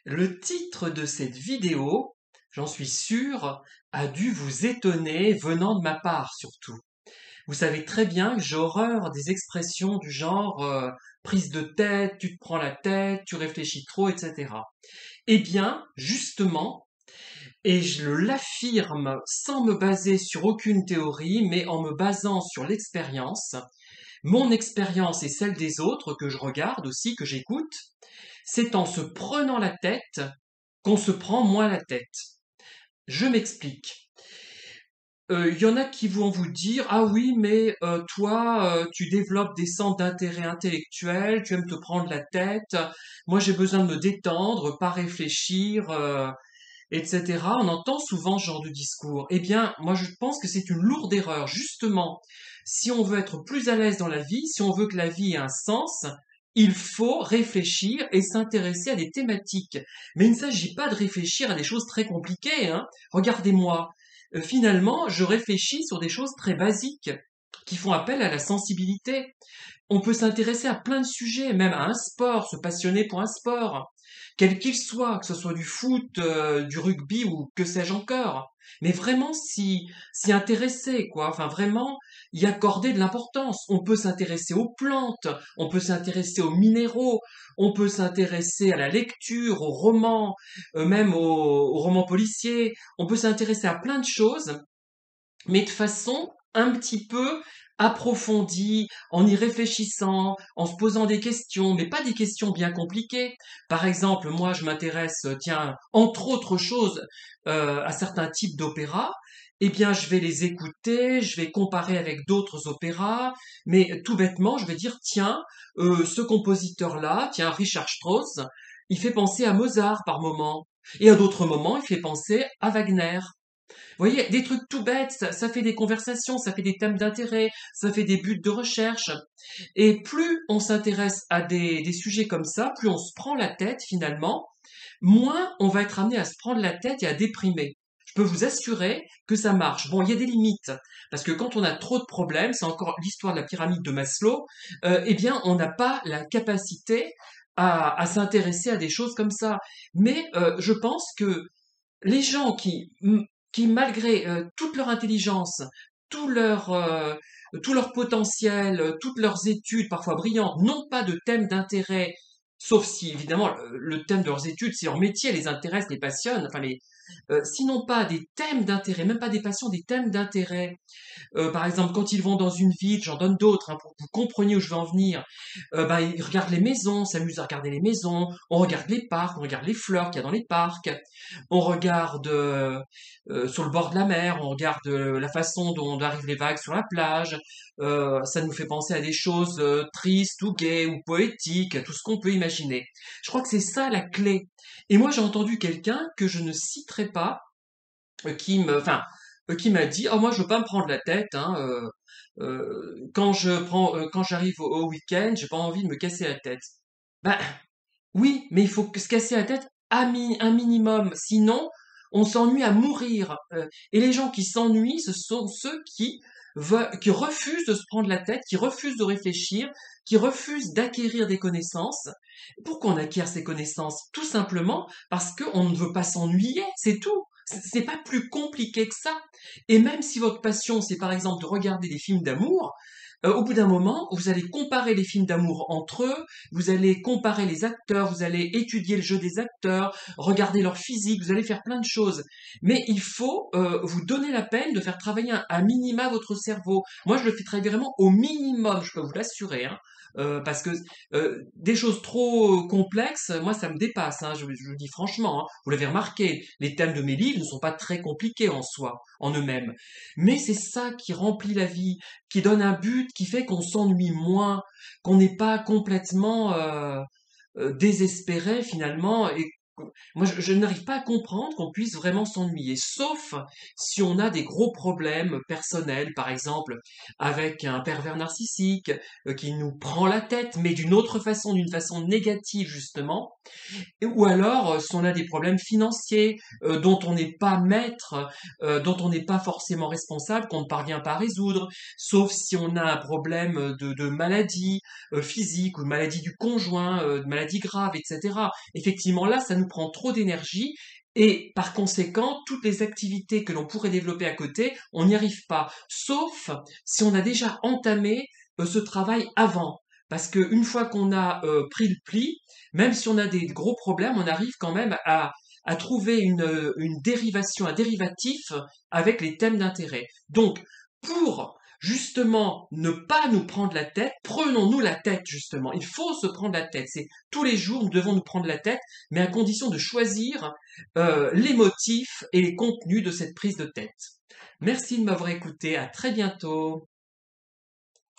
Le titre de cette vidéo, j'en suis sûr, a dû vous étonner venant de ma part surtout. Vous savez très bien que j'ai horreur des expressions du genre prise de tête, tu te prends la tête, tu réfléchis trop, etc. Eh bien, justement, et je l'affirme sans me baser sur aucune théorie, mais en me basant sur l'expérience, mon expérience et celle des autres que je regarde aussi, que j'écoute, c'est en se prenant la tête qu'on se prend moins la tête. Je m'explique. Il y en a qui vont vous dire, ah oui, mais toi, tu développes des centres d'intérêt intellectuel, tu aimes te prendre la tête, moi j'ai besoin de me détendre, pas réfléchir, etc. On entend souvent ce genre de discours. Eh bien, moi je pense que c'est une lourde erreur. Justement, si on veut être plus à l'aise dans la vie, si on veut que la vie ait un sens, il faut réfléchir et s'intéresser à des thématiques. Mais il ne s'agit pas de réfléchir à des choses très compliquées, hein. Regardez-moi. Finalement, je réfléchis sur des choses très basiques qui font appel à la sensibilité. On peut s'intéresser à plein de sujets, même à un sport, se passionner pour un sport, quel qu'il soit, que ce soit du foot, du rugby ou que sais-je encore. Mais vraiment s'y intéresser, quoi. Enfin, vraiment y accorder de l'importance. On peut s'intéresser aux plantes, on peut s'intéresser aux minéraux, on peut s'intéresser à la lecture, aux romans, même aux romans policiers. On peut s'intéresser à plein de choses mais de façon un petit peu approfondie, en y réfléchissant, en se posant des questions, mais pas des questions bien compliquées. Par exemple, moi, je m'intéresse, tiens, entre autres choses, à certains types d'opéras. Eh bien, je vais les écouter, je vais comparer avec d'autres opéras, mais tout bêtement, je vais dire, tiens, ce compositeur-là, tiens, Richard Strauss, il fait penser à Mozart par moment, et à d'autres moments, il fait penser à Wagner. Vous voyez, des trucs tout bêtes, ça fait des conversations, ça fait des thèmes d'intérêt, ça fait des buts de recherche. Et plus on s'intéresse à des sujets comme ça, plus on se prend la tête finalement, moins on va être amené à se prendre la tête et à déprimer. Je peux vous assurer que ça marche. Bon, il y a des limites, parce que quand on a trop de problèmes, c'est encore l'histoire de la pyramide de Maslow, eh bien, on n'a pas la capacité à s'intéresser à des choses comme ça. Mais je pense que les gens qui malgré toute leur intelligence, tout leur, euh, tout leur potentiel, toutes leurs études parfois brillantes, n'ont pas de thème d'intérêt, sauf si évidemment le thème de leurs études, si leur métier les intéresse, les passionne, enfin sinon pas des thèmes d'intérêt, même pas des passions, des thèmes d'intérêt. Par exemple, quand ils vont dans une ville, j'en donne d'autres, hein, pour que vous compreniez où je veux en venir, ben, ils regardent les maisons, s'amusent à regarder les maisons, on regarde les parcs, on regarde les fleurs qu'il y a dans les parcs, on regarde sur le bord de la mer, on regarde la façon dont arrivent les vagues sur la plage, ça nous fait penser à des choses tristes ou gaies ou poétiques, tout ce qu'on peut imaginer. Je crois que c'est ça la clé. Et moi j'ai entendu quelqu'un que je ne citerai pas, qui m'a dit, oh moi je veux pas me prendre la tête, hein, quand j'arrive au week-end, j'ai pas envie de me casser la tête. Ben oui, mais il faut se casser la tête un minimum, sinon on s'ennuie à mourir. Et les gens qui s'ennuient, ce sont ceux qui refusent de se prendre la tête, qui refusent de réfléchir, qui refusent d'acquérir des connaissances. Pourquoi on acquiert ces connaissances? Tout simplement parce qu'on ne veut pas s'ennuyer, c'est tout. C'est pas plus compliqué que ça. Et même si votre passion, c'est par exemple de regarder des films d'amour, au bout d'un moment, vous allez comparer les films d'amour entre eux, vous allez comparer les acteurs, vous allez étudier le jeu des acteurs, regarder leur physique, vous allez faire plein de choses. Mais il faut vous donner la peine de faire travailler un minima votre cerveau. Moi, je le fais travailler vraiment au minimum, je peux vous l'assurer, hein. Parce que des choses trop complexes, moi, ça me dépasse, hein, je vous dis franchement, hein. Vous l'avez remarqué, les thèmes de mes livres ne sont pas très compliqués en soi, en eux-mêmes. Mais c'est ça qui remplit la vie, qui donne un but, qui fait qu'on s'ennuie moins, qu'on n'est pas complètement désespéré finalement. Et moi, je n'arrive pas à comprendre qu'on puisse vraiment s'ennuyer, sauf si on a des gros problèmes personnels, par exemple avec un pervers narcissique qui nous prend la tête, mais d'une façon négative justement, ou alors si on a des problèmes financiers dont on n'est pas maître, dont on n'est pas forcément responsable, qu'on ne parvient pas à résoudre, sauf si on a un problème de maladie physique ou de maladie du conjoint, de maladie grave, etc. Effectivement, là, ça nous prend trop d'énergie et par conséquent, toutes les activités que l'on pourrait développer à côté, on n'y arrive pas. Sauf si on a déjà entamé ce travail avant. Parce qu'une fois qu'on a pris le pli, même si on a des gros problèmes, on arrive quand même à trouver une dérivation, un dérivatif avec les thèmes d'intérêt. Donc, pour justement ne pas nous prendre la tête, prenons-nous la tête justement. Il faut se prendre la tête. C'est tous les jours nous devons nous prendre la tête, mais à condition de choisir les motifs et les contenus de cette prise de tête. Merci de m'avoir écouté. À très bientôt.